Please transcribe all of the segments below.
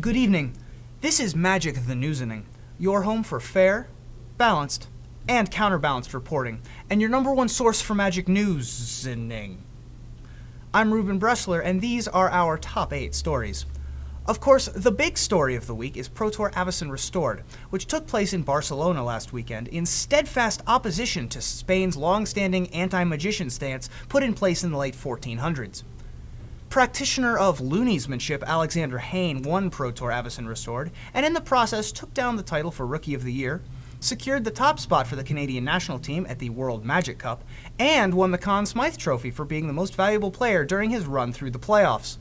Good evening. This is Magic the Newsening, your home for fair, balanced, and counterbalanced reporting, and your number one source for Magic Newsening. I'm Reuben Bresler, and these are our top 8 stories. Of course, the big story of the week is Pro Tour Avicen Restored, which took place in Barcelona last weekend in steadfast opposition to Spain's long-standing anti-magician stance put in place in the late 1400s. Practitioner of looniesmanship Alexander Hayne won Pro Tour Avicen Restored, and in the process took down the title for Rookie of the Year, secured the top spot for the Canadian national team at the World Magic Cup, and won the Conn Smythe Trophy for being the most valuable player during his run through the playoffs.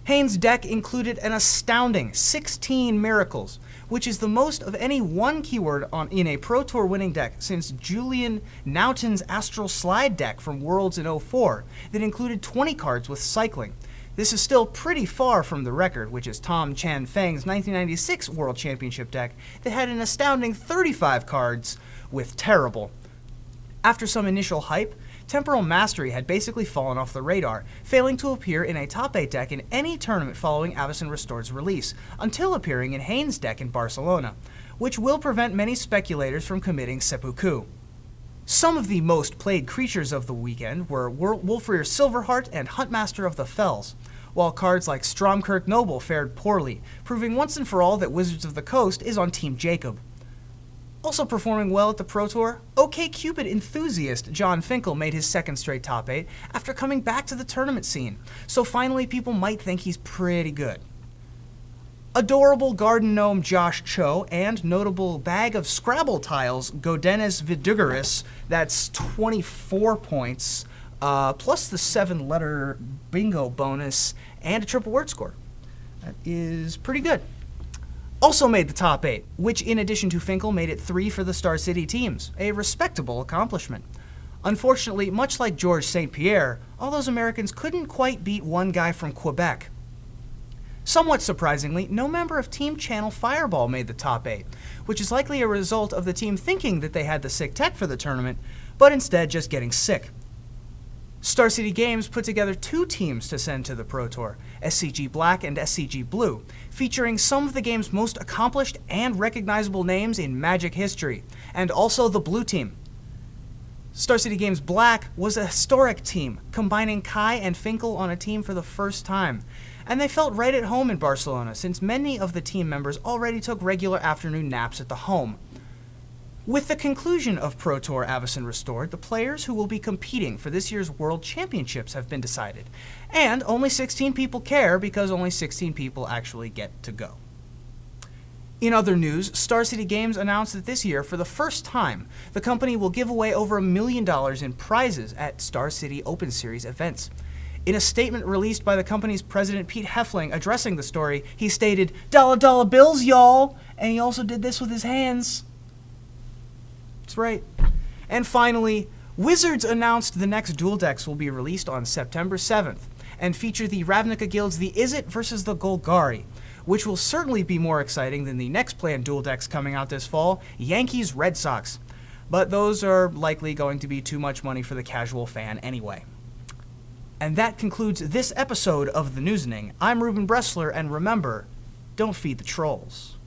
Hayne's deck included an astounding 16 miracles, which is the most of any one keyword in a Pro Tour winning deck since Julian Naughton's Astral Slide deck from Worlds in 04 that included 20 cards with cycling. This is still pretty far from the record, which is Tom Chan Feng's 1996 World Championship deck that had an astounding 35 cards with terrible. After some initial hype, Temporal Mastery had basically fallen off the radar, failing to appear in a top 8 deck in any tournament following Avicen Restored's release, until appearing in Hayne's deck in Barcelona, which will prevent many speculators from committing seppuku. Some of the most played creatures of the weekend were Wolfrear Silverheart and Huntmaster of the Fells, while cards like Stromkirk Noble fared poorly, proving once and for all that Wizards of the Coast is on Team Jacob. Also performing well at the Pro Tour, OkCupid enthusiast John Finkel made his second straight top 8 after coming back to the tournament scene, so finally people might think he's pretty good. Adorable garden gnome Josh Cho and notable bag of Scrabble tiles Godenis Vidugaris, that's 24 points, plus the 7-letter bingo bonus and a triple word score. That is pretty good. Also made the top 8, which in addition to Finkel made it 3 for the Star City teams, a respectable accomplishment. Unfortunately, much like Georges St. Pierre, all those Americans couldn't quite beat one guy from Quebec. Somewhat surprisingly, no member of Team Channel Fireball made the top 8, which is likely a result of the team thinking that they had the sick tech for the tournament, but instead just getting sick. Star City Games put together 2 teams to send to the Pro Tour, SCG Black and SCG Blue, featuring some of the game's most accomplished and recognizable names in Magic history, and also the Blue team. Star City Games Black was a historic team, combining Kai and Finkel on a team for the first time, and they felt right at home in Barcelona since many of the team members already took regular afternoon naps at the home. With the conclusion of Pro Tour Avicen Restored, the players who will be competing for this year's World Championships have been decided, and only 16 people care because only 16 people actually get to go. In other news, Star City Games announced that this year, for the first time, the company will give away over $1 million in prizes at Star City Open Series events. In a statement released by the company's president Pete Heffling addressing the story, he stated, "Dollar bills, y'all!" And he also did this with his hands. That's right. And finally, Wizards announced the next duel decks will be released on September 7th and feature the Ravnica Guild's The Izzet versus the Golgari, which will certainly be more exciting than the next planned duel decks coming out this fall, Yankees Red Sox. But those are likely going to be too much money for the casual fan anyway. And that concludes this episode of The Newsening. I'm Reuben Bresler, and remember, don't feed the trolls.